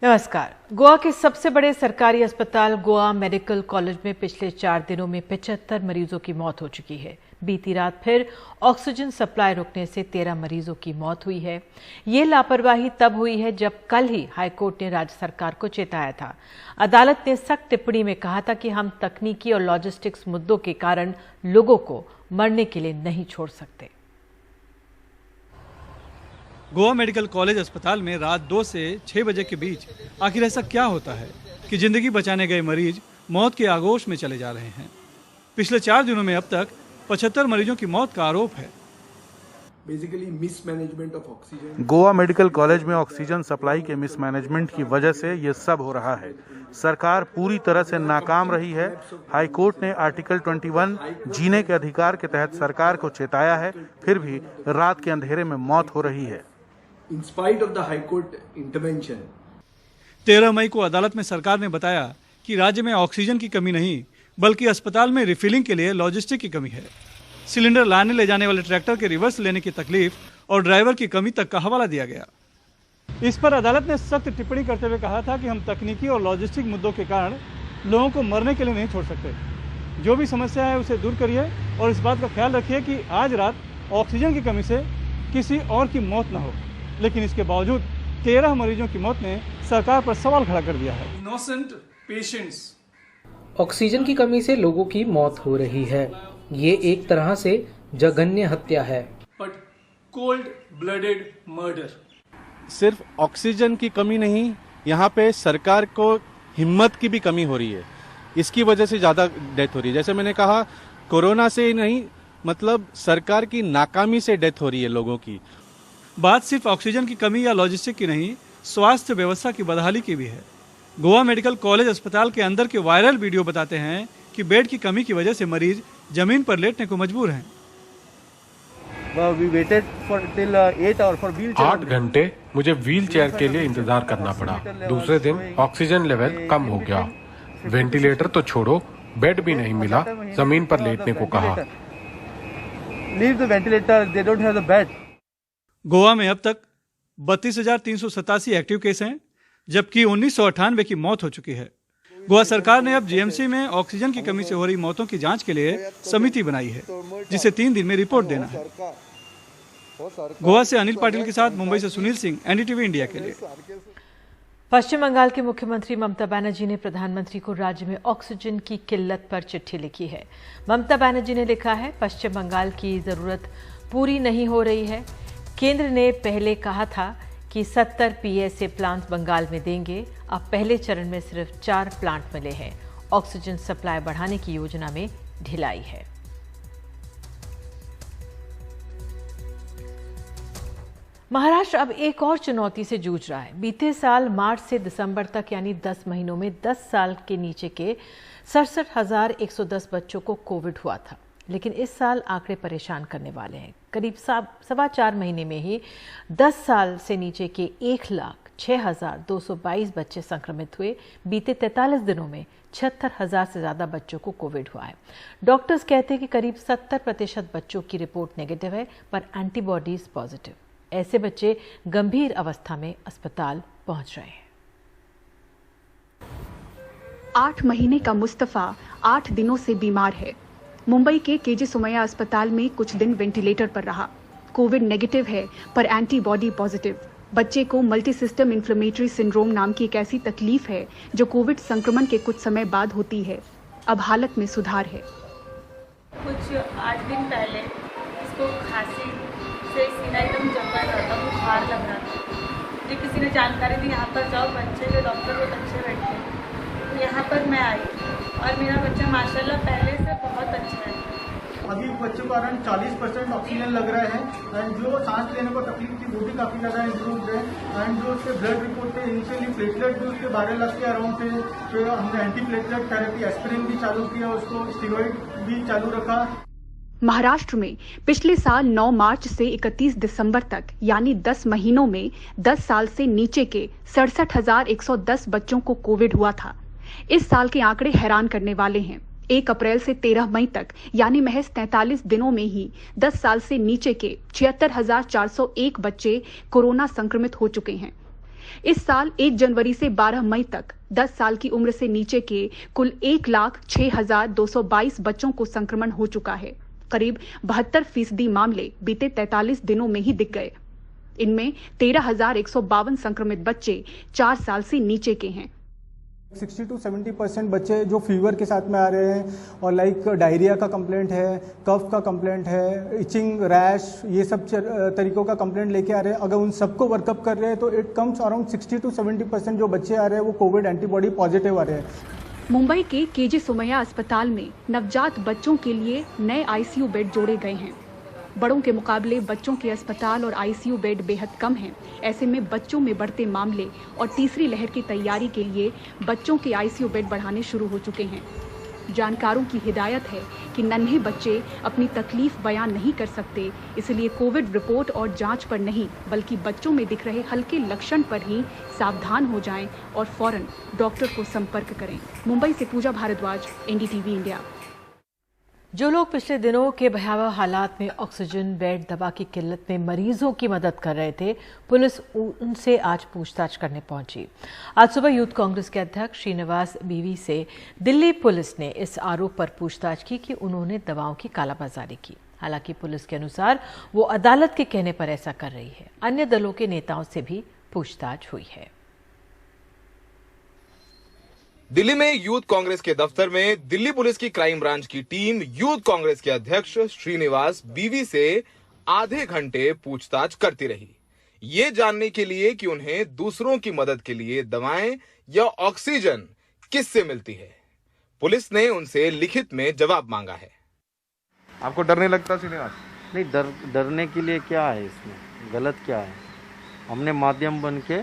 नमस्कार। गोवा के सबसे बड़े सरकारी अस्पताल गोवा मेडिकल कॉलेज में पिछले 4 दिनों में 75 मरीजों की मौत हो चुकी है। बीती रात फिर ऑक्सीजन सप्लाई रुकने से 13 मरीजों की मौत हुई है। ये लापरवाही तब हुई है जब कल ही हाईकोर्ट ने राज्य सरकार को चेताया था। अदालत ने सख्त टिप्पणी में कहा था कि हम तकनीकी और लॉजिस्टिक्स मुद्दों के कारण लोगों को मरने के लिए नहीं छोड़ सकते। गोवा मेडिकल कॉलेज अस्पताल में रात 2 से 6 बजे के बीच आखिर ऐसा क्या होता है कि जिंदगी बचाने गए मरीज मौत के आगोश में चले जा रहे हैं। पिछले 4 दिनों में अब तक 75 मरीजों की मौत का आरोप है। गोवा मेडिकल कॉलेज में ऑक्सीजन सप्लाई के मिसमैनेजमेंट की वजह से ये सब हो रहा है। सरकार पूरी तरह से नाकाम रही है। हाईकोर्ट ने आर्टिकल 21 जीने के अधिकार के तहत सरकार को चेताया है, फिर भी रात के अंधेरे में मौत हो रही है। In spite of the High Court intervention, 13 मई को अदालत में सरकार ने बताया कि राज्य में ऑक्सीजन की कमी नहीं बल्कि अस्पताल में रिफिलिंग के लिए लॉजिस्टिक की कमी है। सिलेंडर लाने ले जाने वाले ट्रैक्टर के रिवर्स लेने की तकलीफ और ड्राइवर की कमी तक का हवाला दिया गया। इस पर अदालत ने सख्त टिप्पणी करते हुए कहा था कि हम तकनीकी और लॉजिस्टिक मुद्दों के कारण लोगों को मरने के लिए नहीं छोड़ सकते। जो भी समस्या है उसे दूर करिए और इस बात का ख्याल रखिए कि आज रात ऑक्सीजन की कमी से किसी और की मौत न हो। लेकिन इसके बावजूद 13 मरीजों की मौत ने सरकार पर सवाल खड़ा कर दिया है। Innocent patients. ऑक्सीजन की कमी से लोगों की मौत हो रही है। ये एक तरह से जघन्य हत्या है। But cold blooded murder. सिर्फ ऑक्सीजन की कमी नहीं, यहाँ पे सरकार को हिम्मत की भी कमी हो रही है। इसकी वजह से ज्यादा डेथ हो रही है। जैसे मैंने कहा, कोरोना से नहीं, मतलब सरकार की नाकामी से डेथ हो रही है लोगों की। बात सिर्फ ऑक्सीजन की कमी या लॉजिस्टिक की नहीं, स्वास्थ्य व्यवस्था की बदहाली की भी है। गोवा मेडिकल कॉलेज अस्पताल के अंदर के वायरल वीडियो बताते हैं कि बेड की कमी की वजह से मरीज जमीन पर लेटने को मजबूर हैं। 8 घंटे मुझे व्हील चेयर के लिए इंतजार करना पड़ा। दूसरे दिन ऑक्सीजन लेवल कम हो गया। वेंटिलेटर तो छोड़ो, बेड भी नहीं मिला, जमीन पर लेटने को कहा। गोवा में अब तक 32,387 एक्टिव केस हैं, जबकि 1998 की मौत हो चुकी है। गोवा सरकार ने अब जीएमसी में ऑक्सीजन की कमी से हो रही मौतों की जांच के लिए समिति बनाई है, जिसे 3 दिन में रिपोर्ट देना है। गोवा से अनिल पाटिल के साथ मुंबई से सुनील सिंह, एनडीटीवी इंडिया के लिए। पश्चिम बंगाल की मुख्यमंत्री ममता बनर्जी ने प्रधानमंत्री को राज्य में ऑक्सीजन की किल्लत पर चिट्ठी लिखी है। ममता बनर्जी ने लिखा है, पश्चिम बंगाल की जरूरत पूरी नहीं हो रही है। केंद्र ने पहले कहा था कि 70 पीएसए प्लांट बंगाल में देंगे। अब पहले चरण में सिर्फ 4 प्लांट मिले हैं। ऑक्सीजन सप्लाई बढ़ाने की योजना में ढिलाई है। महाराष्ट्र अब एक और चुनौती से जूझ रहा है। बीते साल मार्च से दिसंबर तक यानी 10 महीनों में 10 साल के नीचे के 67,110 बच्चों को कोविड हुआ था। लेकिन इस साल आंकड़े परेशान करने वाले हैं। करीब 4.25 महीने में ही 10 साल से नीचे के 1,06,222 बच्चे संक्रमित हुए। बीते 43 दिनों में 76,000 से ज्यादा बच्चों को कोविड हुआ है। डॉक्टर्स कहते हैं कि करीब 70% बच्चों की रिपोर्ट नेगेटिव है, पर एंटीबॉडीज पॉजिटिव। ऐसे बच्चे गंभीर अवस्था में अस्पताल पहुंच रहे हैं। 8 महीने का मुस्तफा 8 दिनों से बीमार है। मुंबई के केजी सुमैया अस्पताल में कुछ दिन वेंटिलेटर पर रहा। कोविड नेगेटिव है पर एंटीबॉडी पॉजिटिव। बच्चे को मल्टी सिस्टम इन्फ्लेमेटरी सिंड्रोम नाम की एक ऐसी तकलीफ है जो कोविड संक्रमण के कुछ समय बाद होती है। अब हालत में सुधार है। कुछ 8 दिन पहले इसको खांसी से सीना एकदम जमा रहा था, बुखार लग रहा था। मुझे किसी ने जानकारी दी, यहाँ पर जाओ, बच्चे के डॉक्टर बहुत अच्छे बैठे हैं। यहाँ पर मैं आई और मेरा बच्चा माशाल्लाह पहले से बहुत अच्छा है। अभी बच्चों का अराउंड 40% ऑक्सीजन लग रहा है एंड जो सांस लेने को तकलीफ थी वो भी काफी ज्यादा इम्प्रूव है। एंड जो उसके ब्लड रिपोर्ट थे, इनिशियली प्लेटलेट भी उसके 12 लाख के अराउंड थे, तो हमने एंटी प्लेटलेट थेरेपी एस्पिरिन भी चालू किया, उसको स्टीरॉइड भी चालू रखा। महाराष्ट्र में पिछले साल 9 मार्च से 31 दिसंबर तक यानी 10 महीनों में 10 साल से नीचे के 67,110 बच्चों को कोविड हुआ था। इस साल के आंकड़े हैरान करने वाले हैं। 1 अप्रैल से 13 मई तक यानी महज 43 दिनों में ही 10 साल से नीचे के 76,401 बच्चे कोरोना संक्रमित हो चुके हैं। इस साल 1 जनवरी से 12 मई तक 10 साल की उम्र से नीचे के कुल 1,06,222 बच्चों को संक्रमण हो चुका है। करीब 72% मामले बीते 43 दिनों में ही दिख गए। इनमें 13,152 संक्रमित बच्चे 4 साल से नीचे के हैं। 60 to 70% बच्चे जो फीवर के साथ में आ रहे हैं और लाइक डायरिया का कंप्लेंट है, कफ का कंप्लेंट है, इचिंग, रैश, ये सब तरीकों का कंप्लेंट लेके आ रहे हैं। अगर उन सबको वर्कअप कर रहे हैं तो इट कम्स अराउंड 60 to 70% जो बच्चे आ रहे हैं वो कोविड एंटीबॉडी पॉजिटिव आ रहे हैं। मुंबई के केजी सोमैया अस्पताल में नवजात बच्चों के लिए नए आईसीयू बेड जोड़े गए हैं। बड़ों के मुकाबले बच्चों के अस्पताल और आईसीयू बेड बेहद कम हैं। ऐसे में बच्चों में बढ़ते मामले और तीसरी लहर की तैयारी के लिए बच्चों के आईसीयू बेड बढ़ाने शुरू हो चुके हैं। जानकारों की हिदायत है कि नन्हे बच्चे अपनी तकलीफ बयान नहीं कर सकते, इसलिए कोविड रिपोर्ट और जांच पर नहीं बल्कि बच्चों में दिख रहे हल्के लक्षण पर ही सावधान हो जाएं और फौरन डॉक्टर को संपर्क करें। मुंबई से पूजा भारद्वाज, एनडीटीवी इंडिया। जो लोग पिछले दिनों के भयावह हालात में ऑक्सीजन, बेड, दवा की किल्लत में मरीजों की मदद कर रहे थे, पुलिस उनसे आज पूछताछ करने पहुंची। आज सुबह यूथ कांग्रेस के अध्यक्ष श्रीनिवास बीवी से दिल्ली पुलिस ने इस आरोप पर पूछताछ की कि उन्होंने दवाओं की कालाबाजारी की। हालांकि पुलिस के अनुसार वो अदालत के कहने पर ऐसा कर रही है। अन्य दलों के नेताओं से भी पूछताछ हुई है। दिल्ली में यूथ कांग्रेस के दफ्तर में दिल्ली पुलिस की क्राइम ब्रांच की टीम यूथ कांग्रेस के अध्यक्ष श्रीनिवास बीवी से आधे घंटे पूछताछ करती रही, ये जानने के लिए कि उन्हें दूसरों की मदद के लिए दवाएं या ऑक्सीजन किससे मिलती है। पुलिस ने उनसे लिखित में जवाब मांगा है। आपको डर नहीं लगता श्रीनिवास? नहीं, डरने के लिए क्या है, इसमें गलत क्या है? हमने माध्यम बन के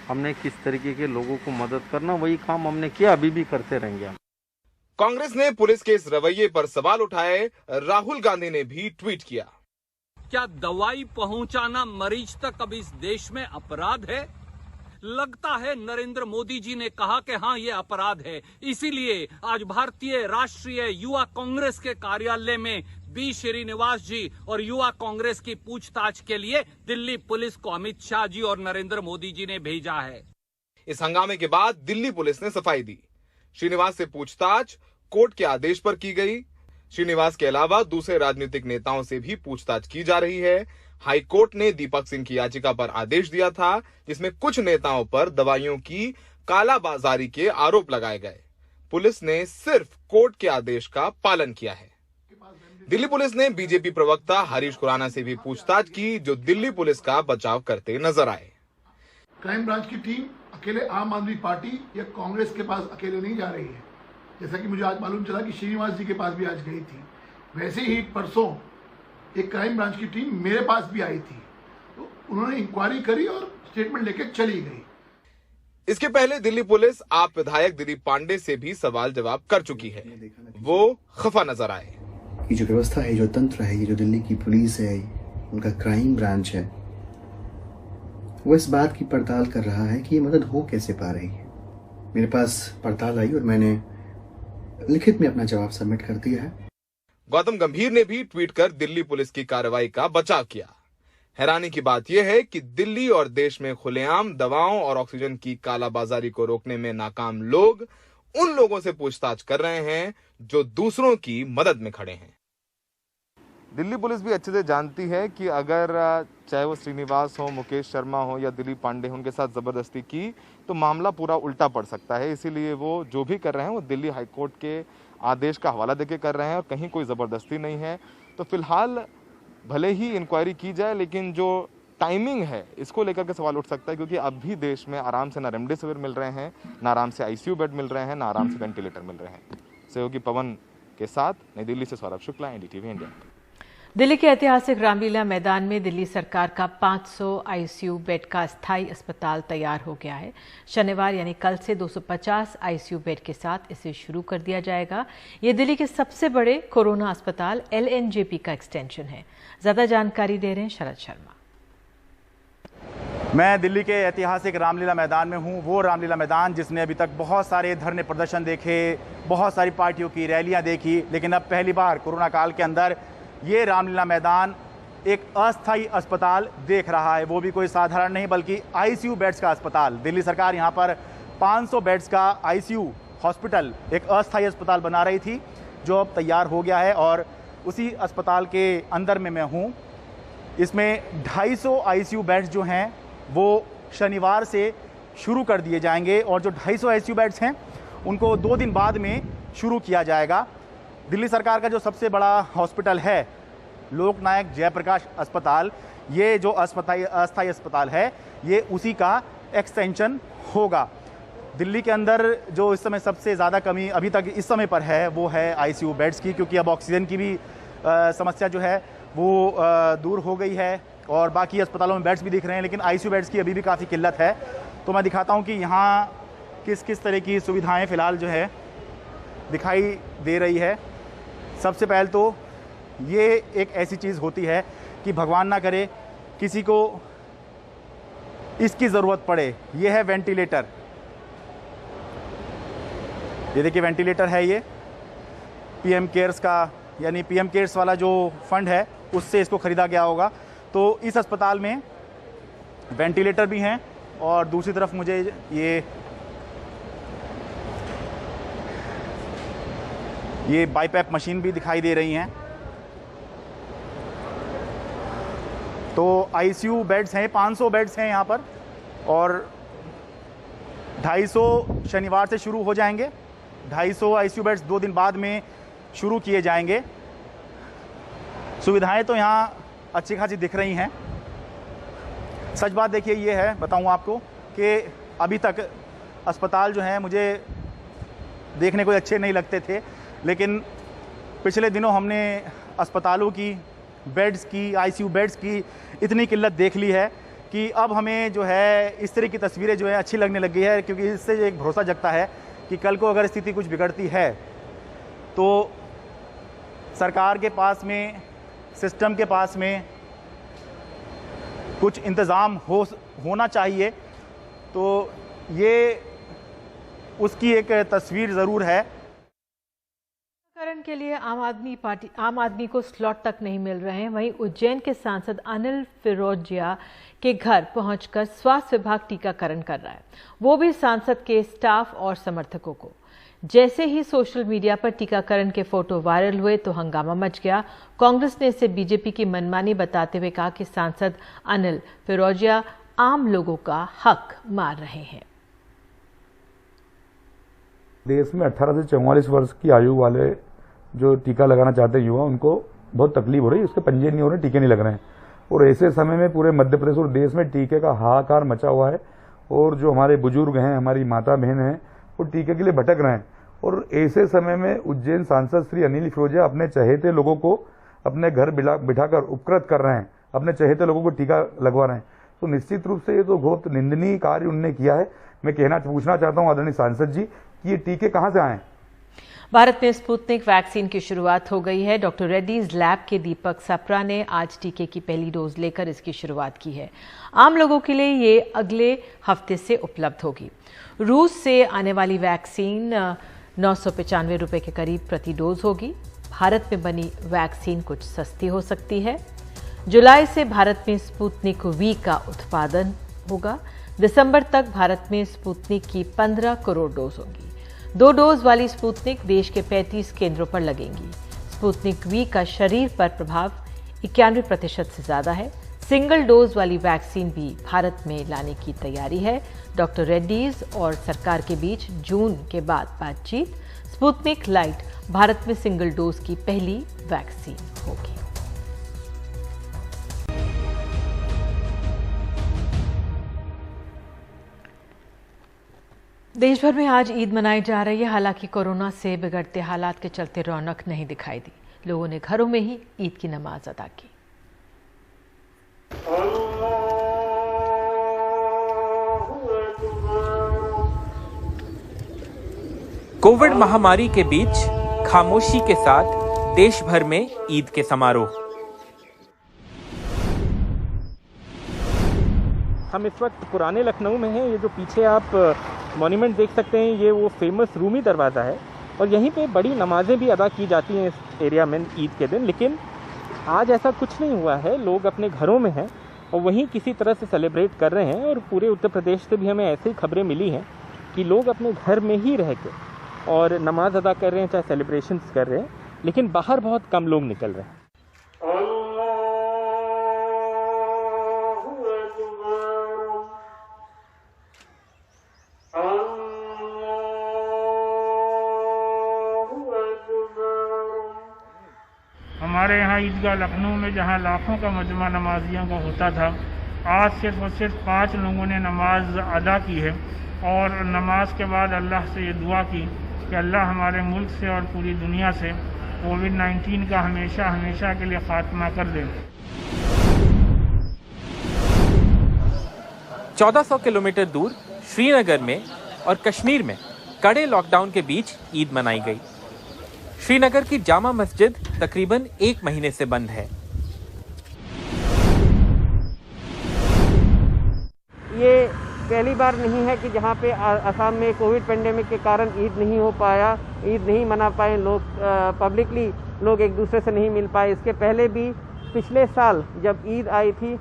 हमने किस तरीके के लोगों को मदद करना, वही काम हमने किया, अभी भी करते रहेंगे हम। कांग्रेस ने पुलिस के इस रवैये पर सवाल उठाए। राहुल गांधी ने भी ट्वीट किया। क्या दवाई पहुंचाना मरीज तक अब इस देश में अपराध है? लगता है नरेंद्र मोदी जी ने कहा कि हाँ ये अपराध है, इसीलिए आज भारतीय राष्ट्रीय युवा कांग्रेस के कार्यालय में बी श्रीनिवास जी और युवा कांग्रेस की पूछताछ के लिए दिल्ली पुलिस को अमित शाह जी और नरेंद्र मोदी जी ने भेजा है। इस हंगामे के बाद दिल्ली पुलिस ने सफाई दी। श्रीनिवास से पूछताछ कोर्ट के आदेश पर की गई। श्रीनिवास के अलावा दूसरे राजनीतिक नेताओं से भी पूछताछ की जा रही है। हाई कोर्ट ने दीपक सिंह की याचिका पर आदेश दिया था, जिसमें कुछ नेताओं पर दवाइयों की कालाबाजारी के आरोप लगाए गए। पुलिस ने सिर्फ कोर्ट के आदेश का पालन किया है। दिल्ली पुलिस ने बीजेपी प्रवक्ता हरीश खुराना से भी पूछताछ की, जो दिल्ली पुलिस का बचाव करते नजर आए। क्राइम ब्रांच की टीम अकेले आम आदमी पार्टी या कांग्रेस के पास अकेले नहीं जा रही है। जैसा कि मुझे आज मालूम चला कि श्रीनिवास जी के पास भी आज गई थी, वैसे ही परसों एक क्राइम ब्रांच की टीम मेरे पास भी आई थी, तो उन्होंने इंक्वायरी करी और स्टेटमेंट लेके चली गई। इसके पहले दिल्ली पुलिस आप विधायक दिलीप पांडे से भी सवाल जवाब कर चुकी है। वो खफा नजर आए। ये जो व्यवस्था है, जो तंत्र है, ये जो दिल्ली की पुलिस है, उनका क्राइम ब्रांच है, वो इस बात की पड़ताल कर रहा है कि ये मदद हो कैसे पा रही है। मेरे पास पड़ताल आई और मैंने लिखित में अपना जवाब सबमिट कर दिया है। गौतम गंभीर ने भी ट्वीट कर दिल्ली पुलिस की कार्रवाई का बचाव किया। हैरानी की बात यह है कि दिल्ली और देश में खुलेआम दवाओं और ऑक्सीजन की कालाबाजारी को रोकने में नाकाम लोग उन लोगों से पूछताछ कर रहे हैं जो दूसरों की मदद में खड़े हैं। दिल्ली पुलिस भी अच्छे से जानती है कि अगर चाहे वो श्रीनिवास हो, मुकेश शर्मा हो या दिलीप पांडे हो, उनके साथ जबरदस्ती की तो मामला पूरा उल्टा पड़ सकता है। इसीलिए वो जो भी कर रहे हैं वो दिल्ली हाईकोर्ट के आदेश का हवाला देके कर रहे हैं और कहीं कोई ज़बरदस्ती नहीं है। तो फिलहाल भले ही इंक्वायरी की जाए, लेकिन जो टाइमिंग है इसको लेकर के सवाल उठ सकता है, क्योंकि अब भी देश में आराम से ना रेमडेसिविर मिल रहे हैं, ना आराम से आईसीयू बेड मिल रहे हैं, ना आराम से वेंटिलेटर मिल रहे हैं। सहयोगी पवन के साथ नई दिल्ली से सौरभ शुक्ला, एनडीटीवी इंडिया। दिल्ली के ऐतिहासिक रामलीला मैदान में दिल्ली सरकार का 500 आईसीयू बेड का अस्थायी अस्पताल तैयार हो गया है। शनिवार यानी कल से 250 आईसीयू बेड के साथ इसे शुरू कर दिया जाएगा। ये दिल्ली के सबसे बड़े कोरोना अस्पताल एलएनजेपी का एक्सटेंशन है। ज्यादा जानकारी दे रहे हैं शरद शर्मा। मैं दिल्ली के ऐतिहासिक रामलीला मैदान में हूं, वो रामलीला मैदान जिसने अभी तक बहुत सारे धरने प्रदर्शन देखे, बहुत सारी पार्टियों की रैलियां देखी, लेकिन अब पहली बार कोरोना काल के अंदर ये रामलीला मैदान एक अस्थायी अस्पताल देख रहा है, वो भी कोई साधारण नहीं बल्कि आईसीयू बेड्स का अस्पताल। दिल्ली सरकार यहाँ पर 500 बेड्स का आईसीयू हॉस्पिटल, एक अस्थायी अस्पताल बना रही थी, जो अब तैयार हो गया है और उसी अस्पताल के अंदर में मैं हूँ। इसमें 250 आईसीयू बेड्स जो हैं वो शनिवार से शुरू कर दिए जाएंगे और जो 250 आईसीयू बेड्स हैं उनको 2 दिन बाद में शुरू किया जाएगा। दिल्ली सरकार का जो सबसे बड़ा हॉस्पिटल है लोकनायक जयप्रकाश अस्पताल, ये जो अस्थायी अस्पताल है ये उसी का एक्सटेंशन होगा। दिल्ली के अंदर जो इस समय सबसे ज़्यादा कमी अभी तक इस समय पर है वो है आईसीयू बेड्स की, क्योंकि अब ऑक्सीजन की भी समस्या जो है वो दूर हो गई है और बाकी अस्पतालों में बेड्स भी दिख रहे हैं, लेकिन आईसीयू बेड्स की अभी भी काफ़ी किल्लत है। तो मैं दिखाता हूँ कि यहाँ किस किस तरह की सुविधाएं फ़िलहाल जो है दिखाई दे रही है। सबसे पहले तो ये एक ऐसी चीज़ होती है कि भगवान ना करे किसी को इसकी ज़रूरत पड़े, ये है वेंटिलेटर। ये देखिए वेंटिलेटर है, ये पीएम केयर्स का यानी पीएम केयर्स वाला जो फंड है उससे इसको ख़रीदा गया होगा। तो इस अस्पताल में वेंटिलेटर भी हैं और दूसरी तरफ मुझे ये बाईपैप मशीन भी दिखाई दे रही हैं। तो आईसीयू बेड्स हैं, 500 बेड्स हैं यहाँ पर और 250 शनिवार से शुरू हो जाएंगे। 250 आईसीयू बेड्स 2 दिन बाद में शुरू किए जाएंगे। सुविधाएं तो यहाँ अच्छी खासी दिख रही हैं। सच बात देखिए ये है, बताऊँ आपको कि अभी तक अस्पताल जो हैं मुझे देखने कोई अच्छे नहीं लगते थे, लेकिन पिछले दिनों हमने अस्पतालों की, बेड्स की, आईसीयू बेड्स की इतनी किल्लत देख ली है कि अब हमें जो है इस तरह की तस्वीरें जो है अच्छी लगने लग गई है, क्योंकि इससे एक भरोसा जगता है कि कल को अगर स्थिति कुछ बिगड़ती है तो सरकार के पास में, सिस्टम के पास में कुछ इंतज़ाम होना चाहिए। तो ये उसकी एक तस्वीर ज़रूर है। करण के लिए आम आदमी को स्लॉट तक नहीं मिल रहे हैं। वहीं उज्जैन के सांसद अनिल फिरोजिया के घर पहुंचकर स्वास्थ्य विभाग टीकाकरण कर रहा है, वो भी सांसद के स्टाफ और समर्थकों को। जैसे ही सोशल मीडिया पर टीकाकरण के फोटो वायरल हुए तो हंगामा मच गया। कांग्रेस ने इसे बीजेपी की मनमानी बताते हुए कहा कि सांसद अनिल फिरोजिया आम लोगों का हक मार रहे हैं। देश में 18 से 44 वर्ष की आयु वाले जो टीका लगाना चाहते हैं युवा, उनको बहुत तकलीफ हो रही है, उसके पंजे नहीं हो रहे, टीके नहीं लग रहे हैं। और ऐसे समय में पूरे मध्य प्रदेश और देश में टीके का हाहाकार मचा हुआ है और जो हमारे बुजुर्ग हैं, हमारी माता बहन हैं, वो टीके के लिए भटक रहे हैं। और ऐसे समय में उज्जैन सांसद श्री अनिल फिरोजिया अपने चहेते लोगों को अपने घर बिठाकर उपकृत कर रहे हैं, अपने चहेते लोगों को टीका लगवा रहे हैं। तो निश्चित रूप से ये तो बहुत निंदनीय कार्य उन्होंने किया है। मैं पूछना चाहता हूँ आदरणीय सांसद जी कि ये टीके कहाँ से आए? भारत में स्पुतनिक वैक्सीन की शुरुआत हो गई है। डॉक्टर रेड्डीज लैब के दीपक सप्रा ने आज टीके की पहली डोज लेकर इसकी शुरुआत की है। आम लोगों के लिए ये अगले हफ्ते से उपलब्ध होगी। रूस से आने वाली वैक्सीन 995 रुपए के करीब प्रति डोज होगी। भारत में बनी वैक्सीन कुछ सस्ती हो सकती है। जुलाई से भारत में स्पुतनिक वी का उत्पादन होगा। दिसंबर तक भारत में स्पुतनिक की 15 करोड़ डोज होगी। 2 डोज वाली स्पुतनिक देश के 35 केंद्रों पर लगेंगी। स्पुतनिक वी का शरीर पर प्रभाव 91% से ज्यादा है। सिंगल डोज वाली वैक्सीन भी भारत में लाने की तैयारी है। डॉक्टर रेड्डीज और सरकार के बीच जून के बाद बातचीत। स्पुतनिक लाइट भारत में सिंगल डोज की पहली वैक्सीन होगी। देश भर में आज ईद मनाई जा रही है। हालांकि कोरोना से बिगड़ते हालात के चलते रौनक नहीं दिखाई दी। लोगों ने घरों में ही ईद की नमाज अदा की। कोविड महामारी के बीच खामोशी के साथ देश भर में ईद के समारोह। हम इस वक्त पुराने लखनऊ में हैं। ये जो पीछे आप मॉन्यूमेंट देख सकते हैं, ये वो फेमस रूमी दरवाज़ा है और यहीं पे बड़ी नमाजें भी अदा की जाती हैं इस एरिया में ईद के दिन। लेकिन आज ऐसा कुछ नहीं हुआ है, लोग अपने घरों में हैं और वहीं किसी तरह से सेलिब्रेट कर रहे हैं। और पूरे उत्तर प्रदेश से भी हमें ऐसी खबरें मिली हैं कि लोग अपने घर में ही रह के और नमाज अदा कर रहे हैं, चाहे सेलिब्रेशंस कर रहे हैं, लेकिन बाहर बहुत कम लोग निकल रहे हैं। हमारे यहाँ ईदगाह लखनऊ में जहाँ लाखों का मजमा नमाजियों का होता था, आज सिर्फ और सिर्फ 5 लोगों ने नमाज अदा की है और नमाज के बाद अल्लाह से ये दुआ की कि अल्लाह हमारे मुल्क से और पूरी दुनिया से कोविड-19 का हमेशा हमेशा के लिए खात्मा कर दे। 1400 किलोमीटर दूर श्रीनगर में और कश्मीर में कड़े लॉकडाउन के बीच ईद मनाई गई। श्रीनगर की जामा मस्जिद तकरीबन 1 महीने से बंद है। ये पहली बार नहीं है कि जहाँ पे असम में कोविड पेंडेमिक के कारण ईद नहीं हो पाया, ईद नहीं मना पाए लोग, पब्लिकली लोग एक दूसरे से नहीं मिल पाए। इसके पहले भी पिछले साल जब ईद आई थी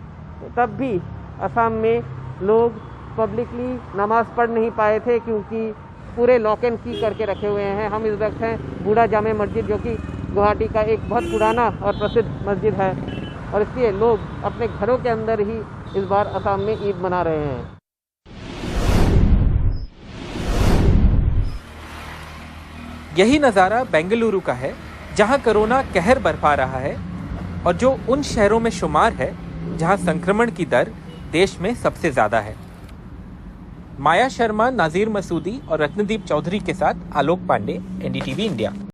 तब भी असम में लोग पब्लिकली नमाज पढ़ नहीं पाए थे क्योंकि पूरे लॉक एंड की करके रखे हुए हैं। हम इस वक्त हैं बूढ़ा जामे मस्जिद, जो कि गुवाहाटी का एक बहुत पुराना और प्रसिद्ध मस्जिद है, और इसलिए लोग अपने घरों के अंदर ही इस बार असम में ईद मना रहे हैं। यही नज़ारा बेंगलुरु का है, जहां कोरोना कहर बरपा रहा है और जो उन शहरों में शुमार है जहां संक्रमण की दर देश में सबसे ज़्यादा है। माया शर्मा, नाजीर मसूदी और रत्नदीप चौधरी के साथ आलोक पांडे, NDTV इंडिया।